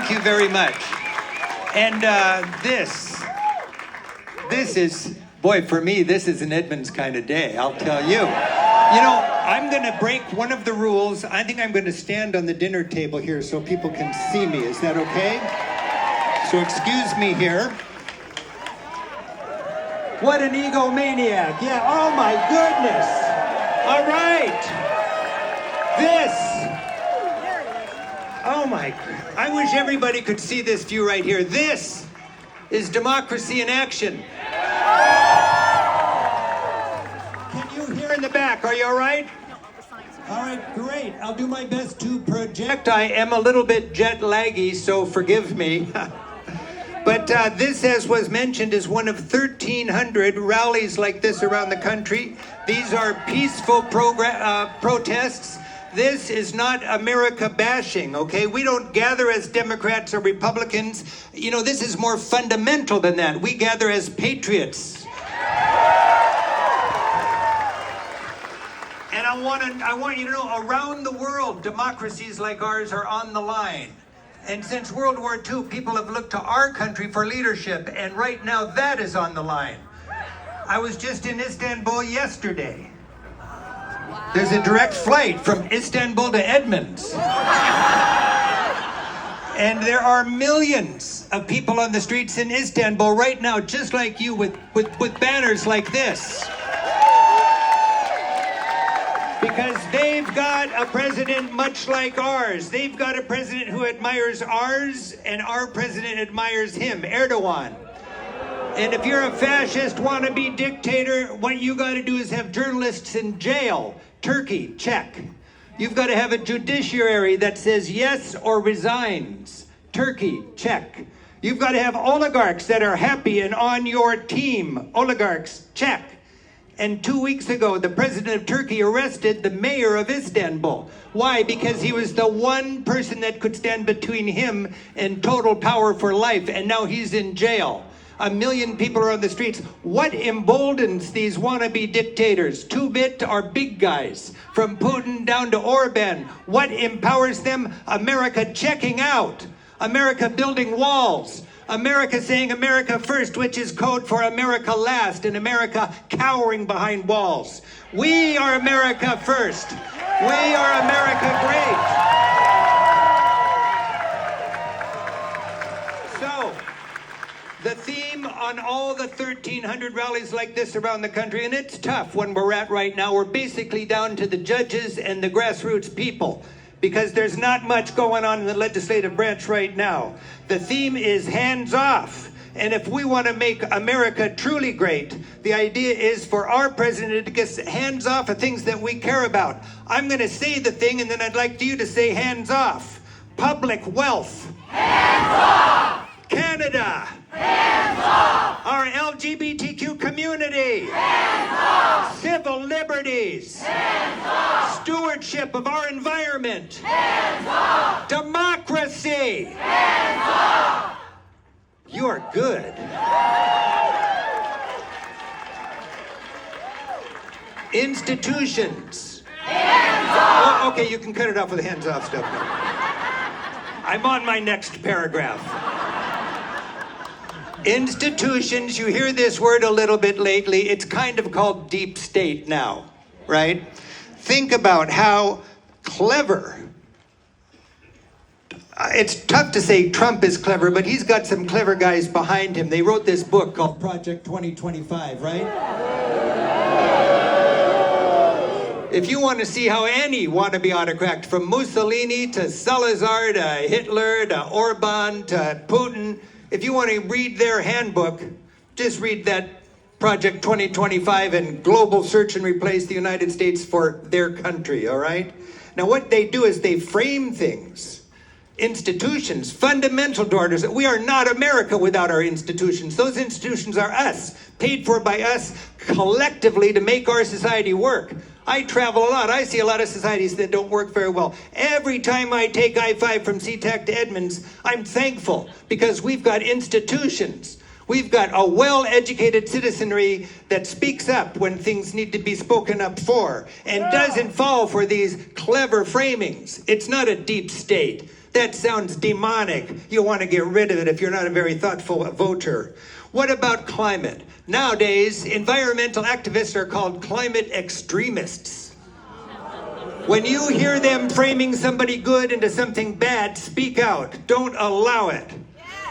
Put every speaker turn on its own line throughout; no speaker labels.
Thank you very much. And this is, boy, for me, this is an Edmonds kind of day, I'll tell you. You know, I'm going to break one of the rules. I think I'm going to stand on the dinner table here so people can see me. Is that okay? So excuse me here. What an egomaniac. Yeah, oh my goodness. All right. Oh my, I wish everybody could see this view right here. This is democracy in action. Can you hear in the back? Are you all right? All right, great. I'll do my best to project. I am a little bit jet laggy, so forgive me. But this, as was mentioned, is one of 1,300 rallies like this around the country. These are peaceful protests. This is not America bashing, okay? We don't gather as Democrats or Republicans. You know, this is more fundamental than that. We gather as patriots. And I want you to know, around the world, democracies like ours are on the line. And since World War II, people have looked to our country for leadership, and right now that is on the line. I was just in Istanbul yesterday. There's a direct flight from Istanbul to Edmonds. And there are millions of people on the streets in Istanbul right now, just like you, with banners like this. Because they've got a president much like ours. They've got a president who admires ours, and our president admires him, Erdogan. And if you're a fascist wannabe dictator, what you got to do is have journalists in jail. Turkey, check. You've got to have a judiciary that says yes or resigns. Turkey, check. You've got to have oligarchs that are happy and on your team. Oligarchs, check. And 2 weeks ago, the president of Turkey arrested the mayor of Istanbul. Why? Because he was the one person that could stand between him and total power for life, and now he's in jail. 1 million people are on the streets. What emboldens these wannabe dictators? Two-bit are big guys, from Putin down to Orban. What empowers them? America checking out. America building walls. America saying America first, which is code for America last, and America cowering behind walls. We are America first. We are America great. So, the theme on all the 1,300 rallies like this around the country, and it's tough when we're at right now, we're basically down to the judges and the grassroots people, because there's not much going on in the legislative branch right now. The theme is hands off. And if we want to make America truly great, the idea is for our president to get hands off of things that we care about. I'm going to say the thing, and then I'd like you to say hands off. Public wealth. Hands off. Canada. Hands off. Our LGBTQ community. Hands off. Civil liberties. Hands off. Stewardship of our environment. Hands off. Democracy. Hands off. You are good. Institutions. Hands off. Oh, okay, you can cut it off with the hands off stuff now. I'm on my next paragraph. Institutions, you hear this word a little bit lately. It's kind of called deep state now, right? Think about how clever. It's tough to say Trump is clever, but he's got some clever guys behind him. They wrote this book called Project 2025, right? If you want to see how any wannabe autocrat, from Mussolini to Salazar to Hitler to Orban to Putin, if you want to read their handbook, just read that Project 2025 and global search and replace the United States for their country, all right? Now what they do is they frame things. Institutions, fundamental to our, we are not America without our institutions. Those institutions are us, paid for by us collectively to make our society work. I travel a lot. I see a lot of societies that don't work very well. Every time I take I-5 from SeaTac to Edmonds, I'm thankful because we've got institutions. We've got a well-educated citizenry that speaks up when things need to be spoken up for and doesn't fall for these clever framings. It's not a deep state. That sounds demonic. You want to get rid of it if you're not a very thoughtful voter. What about climate? Nowadays, environmental activists are called climate extremists. When you hear them framing somebody good into something bad, speak out. Don't allow it.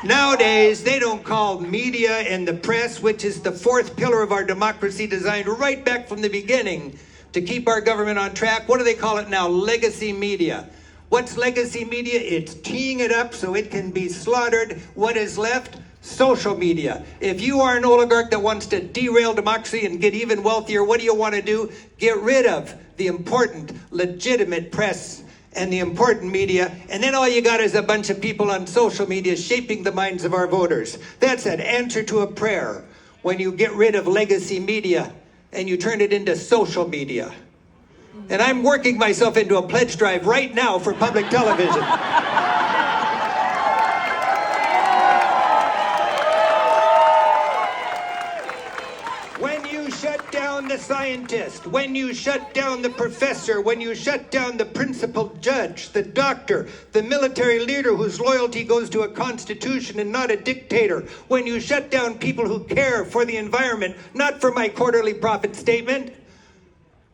Nowadays, they don't call media and the press, which is the fourth pillar of our democracy designed right back from the beginning to keep our government on track. What do they call it now? Legacy media. What's legacy media? It's teeing it up so it can be slaughtered. What is left? Social media. If you are an oligarch that wants to derail democracy and get even wealthier, what do you want to do? Get rid of the important, legitimate press and the important media, and then all you got is a bunch of people on social media shaping the minds of our voters. That's an answer to a prayer when you get rid of legacy media and you turn it into social media. And I'm working myself into a pledge drive right now for public television. When you shut down the scientist, when you shut down the professor, when you shut down the principal judge, the doctor, the military leader whose loyalty goes to a constitution and not a dictator, when you shut down people who care for the environment, not for my quarterly profit statement,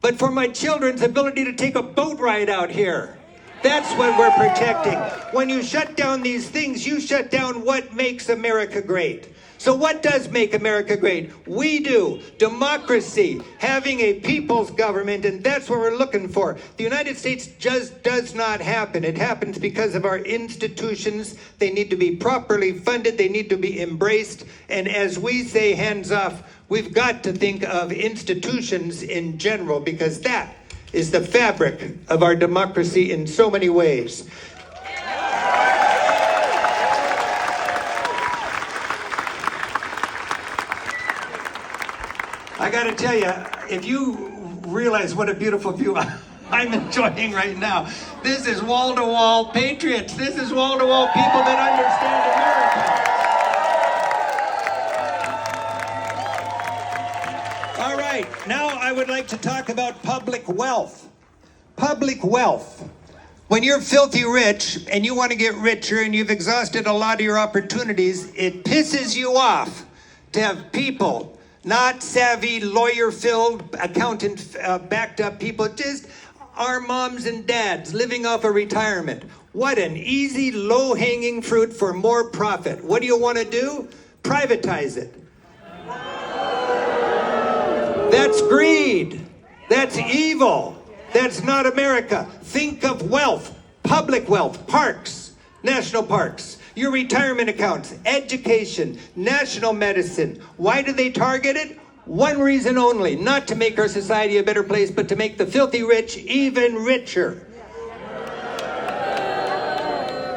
but for my children's ability to take a boat ride out here. That's what we're protecting. When you shut down these things, you shut down what makes America great. So what does make America great? We do. Democracy, having a people's government, and that's what we're looking for. The United States just does not happen. It happens because of our institutions. They need to be properly funded. They need to be embraced. And as we say, hands off, we've got to think of institutions in general, because that is the fabric of our democracy in so many ways. I got to tell you, if you realize what a beautiful view I'm enjoying right now, this is wall-to-wall patriots. This is wall-to-wall people that understand America. All right, now I would like to talk about public wealth. Public wealth. When you're filthy rich and you want to get richer and you've exhausted a lot of your opportunities, it pisses you off to have people, not savvy, lawyer-filled, accountant-backed up people, just our moms and dads living off of retirement. What an easy, low-hanging fruit for more profit. What do you want to do? Privatize it. That's greed. That's evil. That's not America. Think of wealth, public wealth, parks, national parks, your retirement accounts, education, national medicine. Why do they target it? One reason only, not to make our society a better place, but to make the filthy rich even richer.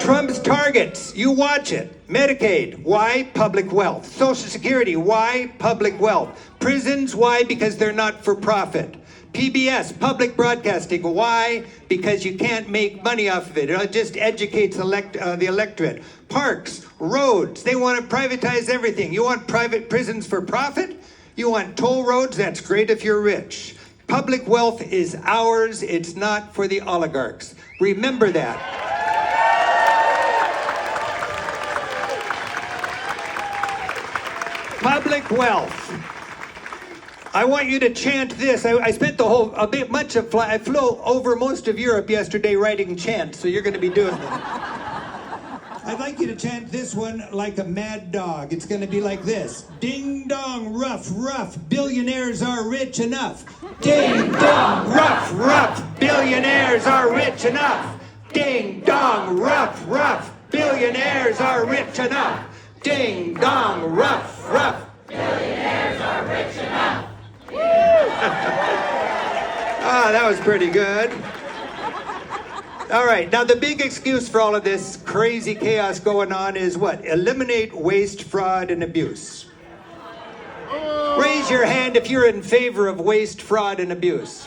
Trump's targets, you watch it. Medicaid, why? Public wealth. Social Security, why? Public wealth. Prisons, why? Because they're not for profit. PBS, public broadcasting, why? Because you can't make money off of it. It just educates the electorate. Parks, roads, they want to privatize everything. You want private prisons for profit? You want toll roads? That's great if you're rich. Public wealth is ours. It's not for the oligarchs. Remember that. Public wealth. I want you to chant this. I spent I flew over most of Europe yesterday writing chants, so you're going to be doing it. I'd like you to chant this one like a mad dog. It's going to be like this. Ding dong, rough, rough, billionaires are rich enough. Ding dong, rough, rough, billionaires are rich enough. Ding dong, rough, rough, billionaires are rich enough. Ding dong, rough, rough, billionaires are rich enough. That was pretty good. All right, now the big excuse for all of this crazy chaos going on is what? Eliminate waste, fraud, and abuse. Raise your hand if you're in favor of waste, fraud, and abuse.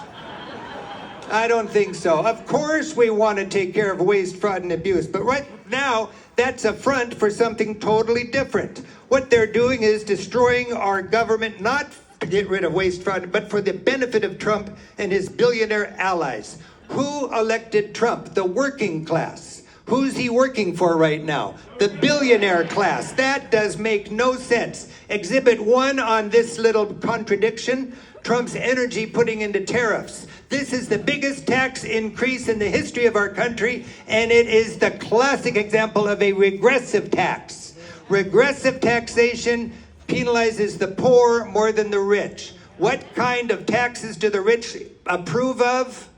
I don't think so. Of course we want to take care of waste, fraud, and abuse, but right now that's a front for something totally different. What they're doing is destroying our government, not to get rid of waste, fraud, but for the benefit of Trump and his billionaire allies. Who elected Trump? The working class. Who's he working for right now? The billionaire class. That does make no sense. Exhibit 1 on this little contradiction, Trump's energy putting into tariffs. This is the biggest tax increase in the history of our country, and it is the classic example of a regressive tax. Regressive taxation penalizes the poor more than the rich. What kind of taxes do the rich approve of?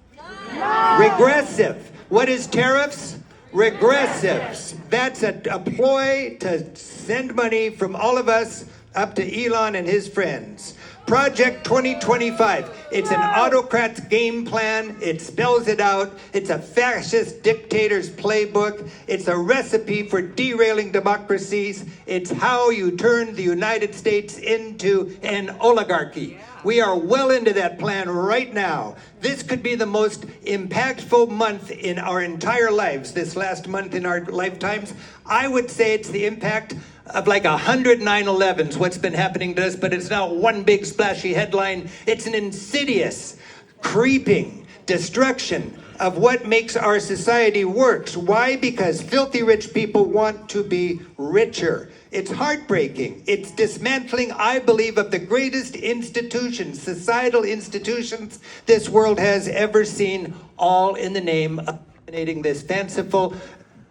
Regressive. What is tariffs? Regressives. That's a ploy to send money from all of us up to Elon and his friends. Project 2025. It's an autocrat's game plan. It spells it out. It's a fascist dictator's playbook. It's a recipe for derailing democracies. It's how you turn the United States into an oligarchy. We are well into that plan right now. This could be the most impactful month in our entire lives, this last month in our lifetimes. I would say it's the impact of like 100 9/11s, what's been happening to us, but it's not one big splashy headline. It's an insidious, creeping destruction of what makes our society works. Why? Because filthy rich people want to be richer. It's heartbreaking. It's dismantling, I believe, of the greatest institutions, societal institutions this world has ever seen, all in the name of eliminating this fanciful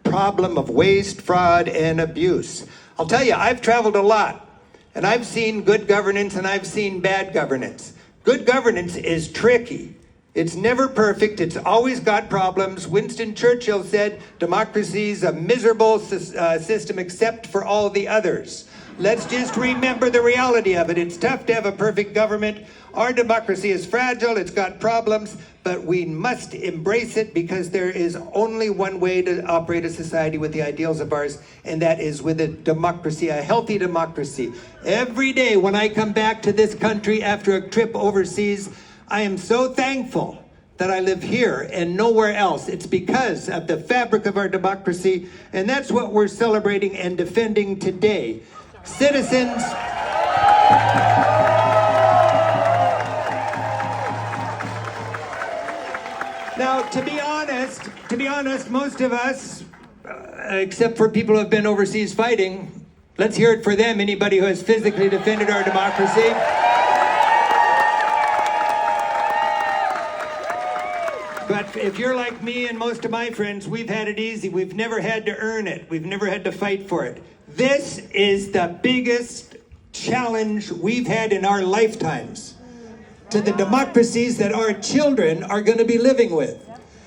problem of waste, fraud, and abuse. I'll tell you, I've traveled a lot, and I've seen good governance and I've seen bad governance. Good governance is tricky. It's never perfect. It's always got problems. Winston Churchill said, democracy's a miserable system except for all the others. Let's just remember the reality of it. It's tough to have a perfect government. Our democracy is fragile. It's got problems, but we must embrace it because there is only one way to operate a society with the ideals of ours, and that is with a democracy, a healthy democracy. Every day when I come back to this country after a trip overseas, I am so thankful that I live here and nowhere else. It's because of the fabric of our democracy, and that's what we're celebrating and defending today. Citizens, now to be honest, most of us, except for people who have been overseas fighting, let's hear it for them, anybody who has physically defended our democracy. But if you're like me and most of my friends, we've had it easy. We've never had to earn it. We've never had to fight for it. This is the biggest challenge we've had in our lifetimes to the democracies that our children are going to be living with.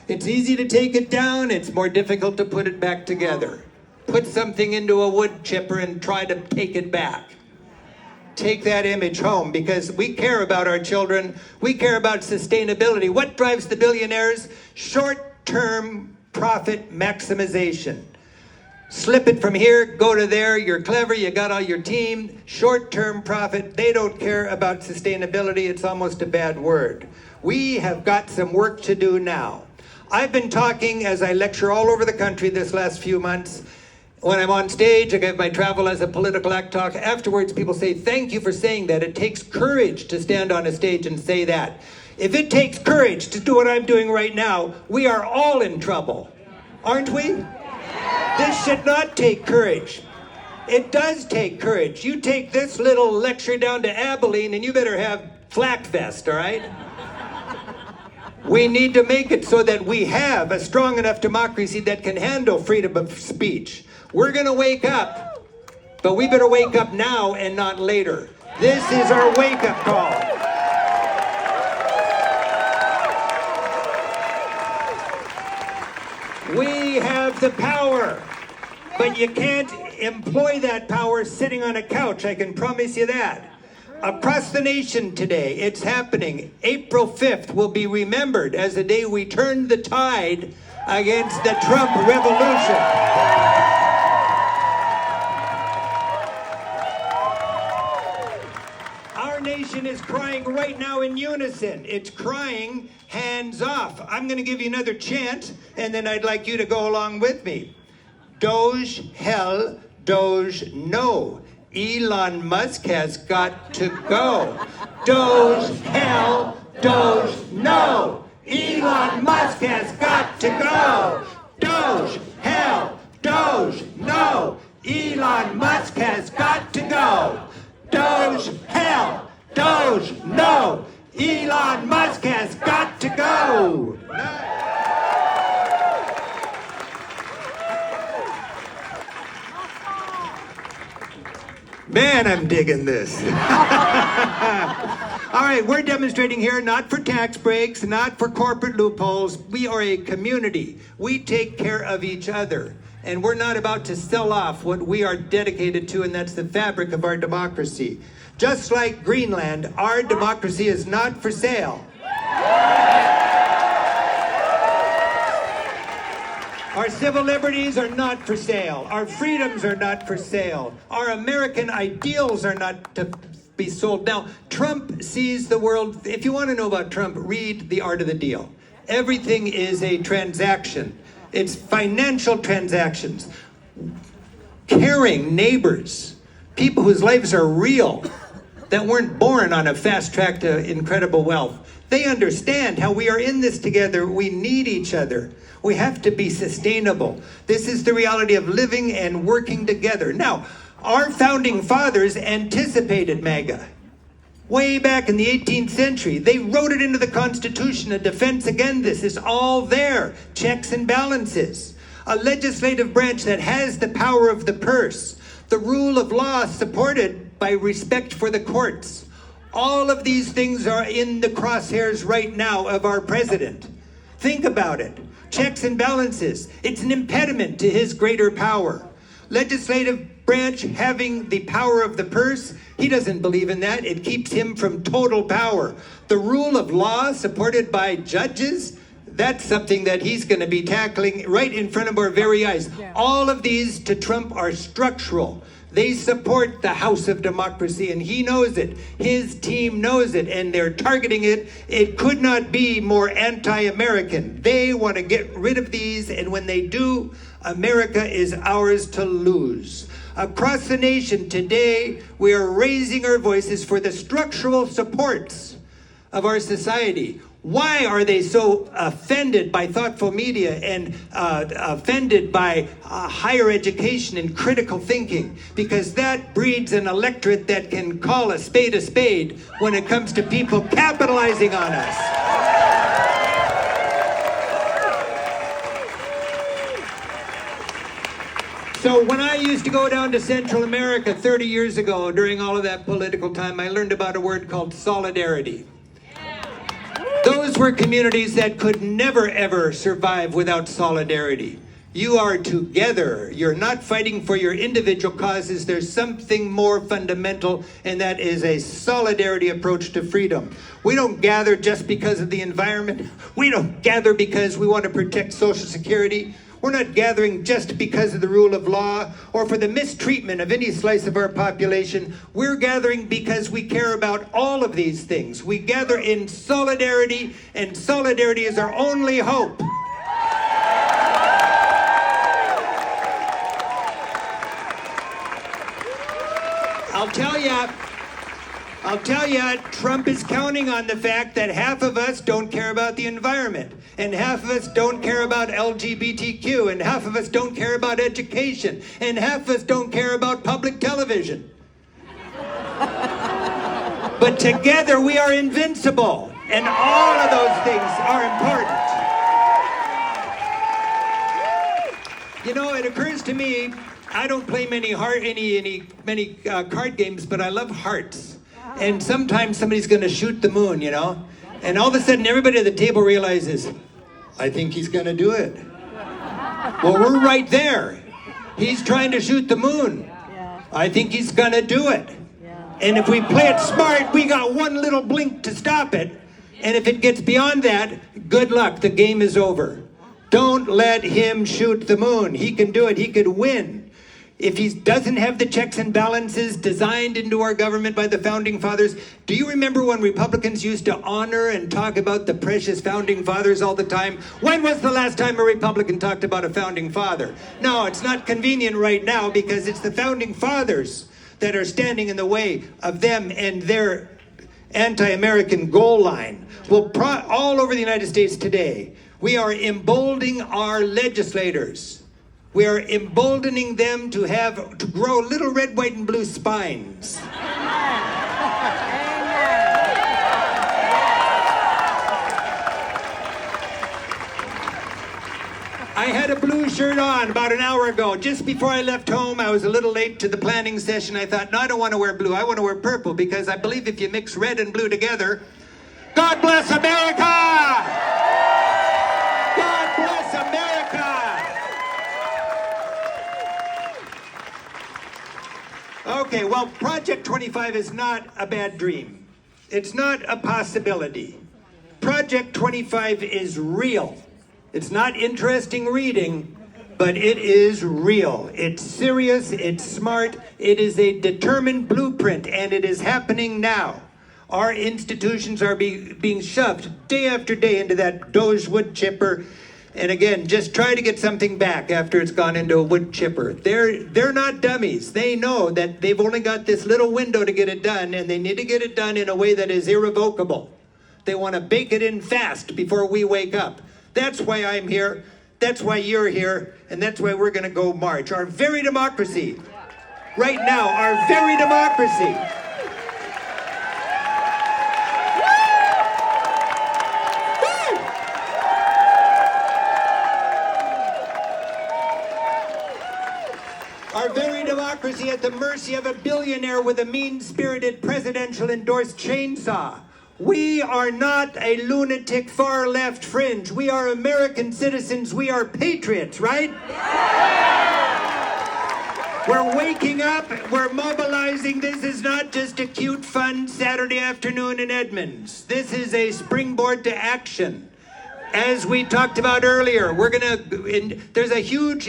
It's easy to take it down. It's more difficult to put it back together. Put something into a wood chipper and try to take it back. Take that image home, because we care about our children. We care about sustainability. What drives the billionaires? Short-term profit maximization. Slip it from here, go to there, you're clever, you got all your team. Short-term profit, they don't care about sustainability. It's almost a bad word. We have got some work to do now. I've been talking as I lecture all over the country this last few months. When I'm on stage, I give my travel as a political act talk. Afterwards, people say, thank you for saying that. It takes courage to stand on a stage and say that. If it takes courage to do what I'm doing right now, we are all in trouble, aren't we? This should not take courage. It does take courage. You take this little lecture down to Abilene and you better have flak vest, all right? We need to make it so that we have a strong enough democracy that can handle freedom of speech. We're going to wake up, but we better wake up now and not later. This is our wake-up call. We have the power, but you can't employ that power sitting on a couch, I can promise you that. Across the nation today, it's happening. April 5th will be remembered as the day we turned the tide against the Trump revolution. Our nation is crying right now in unison. It's crying, hands off. I'm going to give you another chant, and then I'd like you to go along with me. Doge hell, Doge no. Elon Musk has got to go. Doge hell, Doge no. Elon Musk has got to go. Doge hell, Doge, no. Elon Musk has got to go. Doge, hell, Doge, no. Elon Musk has got to go. Man, I'm digging this. All right, we're demonstrating here not for tax breaks, not for corporate loopholes. We are a community. We take care of each other. And we're not about to sell off what we are dedicated to, and that's the fabric of our democracy. Just like Greenland, our democracy is not for sale. Our civil liberties are not for sale. Our freedoms are not for sale. Our American ideals are not to be sold. Now, Trump sees the world. If you want to know about Trump, read The Art of the Deal. Everything is a transaction. It's financial transactions. Caring neighbors, people whose lives are real, that weren't born on a fast track to incredible wealth. They understand how we are in this together. We need each other. We have to be sustainable. This is the reality of living and working together. Now, our founding fathers anticipated MAGA. Way back in the 18th century, they wrote it into the Constitution, a defense against this is all there. Checks and balances. A legislative branch that has the power of the purse. The rule of law supported by respect for the courts. All of these things are in the crosshairs right now of our president. Think about it. Checks and balances. It's an impediment to his greater power. Legislative branch having the power of the purse, he doesn't believe in that. It keeps him from total power. The rule of law supported by judges, that's something that he's going to be tackling right in front of our very eyes. All of these to Trump are structural. They support the House of Democracy, and he knows it. His team knows it, and they're targeting it. It could not be more anti-American. They want to get rid of these, and when they do, America is ours to lose. Across the nation today, we are raising our voices for the structural supports of our society. Why are they so offended by thoughtful media and offended by higher education and critical thinking? Because that breeds an electorate that can call a spade when it comes to people capitalizing on us. So when I used to go down to Central America 30 years ago, during all of that political time, I learned about a word called solidarity. Those were communities that could never, ever survive without solidarity. You are together. You're not fighting for your individual causes. There's something more fundamental, and that is a solidarity approach to freedom. We don't gather just because of the environment. We don't gather because we want to protect Social Security. We're not gathering just because of the rule of law or for the mistreatment of any slice of our population. We're gathering because we care about all of these things. We gather in solidarity, and solidarity is our only hope. I'll tell you, Trump is counting on the fact that half of us don't care about the environment, and half of us don't care about LGBTQ, and half of us don't care about education, and half of us don't care about public television. But together we are invincible, and all of those things are important. You know, it occurs to me, I don't play many card games, but I love hearts. And sometimes somebody's going to shoot the moon, you know? And all of a sudden everybody at the table realizes, I think he's going to do it. Well, we're right there. He's trying to shoot the moon. I think he's going to do it. And if we play it smart, we got one little blink to stop it. And if it gets beyond that, good luck. The game is over. Don't let him shoot the moon. He can do it. He could win. If he doesn't have the checks and balances designed into our government by the founding fathers, do you remember when Republicans used to honor and talk about the precious founding fathers all the time? When was the last time a Republican talked about a founding father? No, it's not convenient right now because it's the founding fathers that are standing in the way of them and their anti-American goal line. Well, all over the United States today, we are emboldening our legislators We are emboldening them to grow little red, white, and blue spines. I had a blue shirt on about an hour ago. Just before I left home, I was a little late to the planning session. I thought, no, I don't want to wear blue. I want to wear purple because I believe if you mix red and blue together, God bless America! God bless America! Okay, well, Project 25 is not a bad dream. It's not a possibility. Project 25 is real. It's not interesting reading, but it is real. It's serious, it's smart, it is a determined blueprint, and it is happening now. Our institutions are being shoved day after day into that Doge wood chipper, and again, just try to get something back after it's gone into a wood chipper. They're not dummies. They know that they've only got this little window to get it done, and they need to get it done in a way that is irrevocable. They want to bake it in fast before we wake up. That's why I'm here, that's why you're here, and that's why we're going to go march. Our very democracy, right now, our very democracy. Our very democracy at the mercy of a billionaire with a mean-spirited presidential-endorsed chainsaw. We are not a lunatic far-left fringe. We are American citizens. We are patriots, right? We're waking up. We're mobilizing. This is not just a cute, fun Saturday afternoon in Edmonds. This is a springboard to action. As we talked about earlier, there's a huge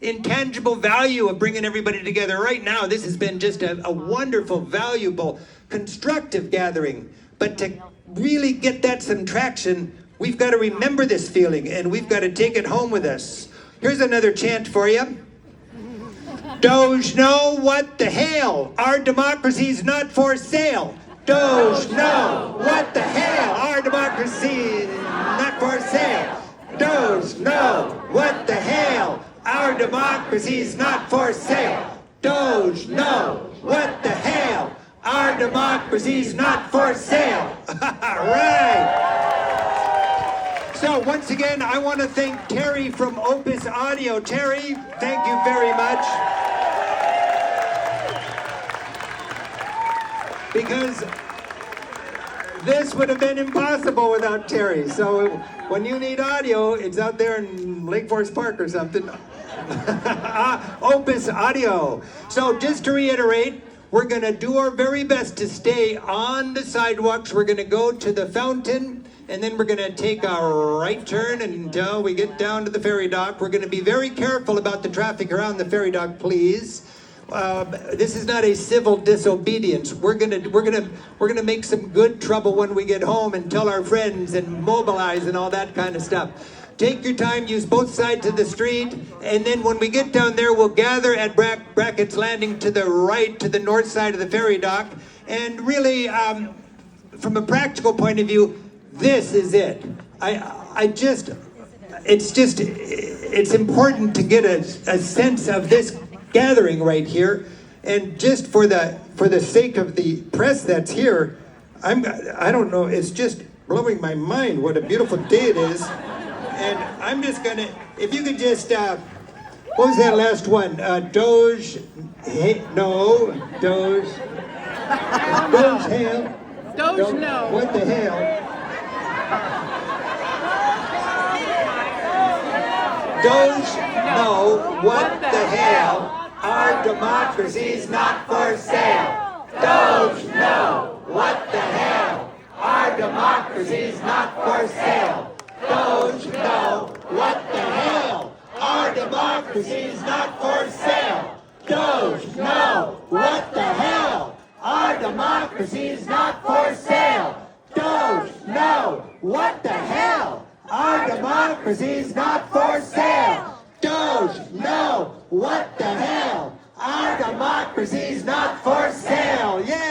intangible value of bringing everybody together. Right now, this has been just a wonderful, valuable, constructive gathering. But to really get that some traction, we've got to remember this feeling, and we've got to take it home with us. Here's another chant for you. Doge, no, what the hell? Our democracy's not for sale. Doge, no, what the hell? Our democracy not for sale. Doge, no, what the hell? Our democracy's not for sale. Doge, no, what the hell? Our democracy's not for sale. Right. So once again, I want to thank Terry from Opus Audio. Terry, thank you very much. Because this would have been impossible without Terry. So when you need audio, it's out there in Lake Forest Park or something. Opus Audio. So just to reiterate, we're going to do our very best to stay on the sidewalks. We're going to go to the fountain, and then we're going to take a right turn until we get down to the ferry dock. We're going to be very careful about the traffic around the ferry dock, please. This is not a civil disobedience. We're gonna make some good trouble when we get home and tell our friends and mobilize and all that kind of stuff. Take your time, use both sides of the street, and then when we get down there, we'll gather at Brackett's Landing to the right, to the north side of the ferry dock. And really, from a practical point of view, this is it. It's important to get a sense of this gathering right here, and just for the sake of the press that's here, I don't know, it's just blowing my mind what a beautiful day it is. And I'm just gonna, if you could just, what was that last one? Doge, no, Doge hail.
Doge no.
What the hell? Doge no, what the hell? Our democracy's not for sale. Doge no, what the hell? Our democracy's not for sale. Doge no, what the hell? Our democracy's not for sale. Doge no, what the hell? Our democracy's not for sale. Doge no, what the hell? Our democracy's not for sale. Doge no, what the hell? Our democracy's not for sale. Yeah.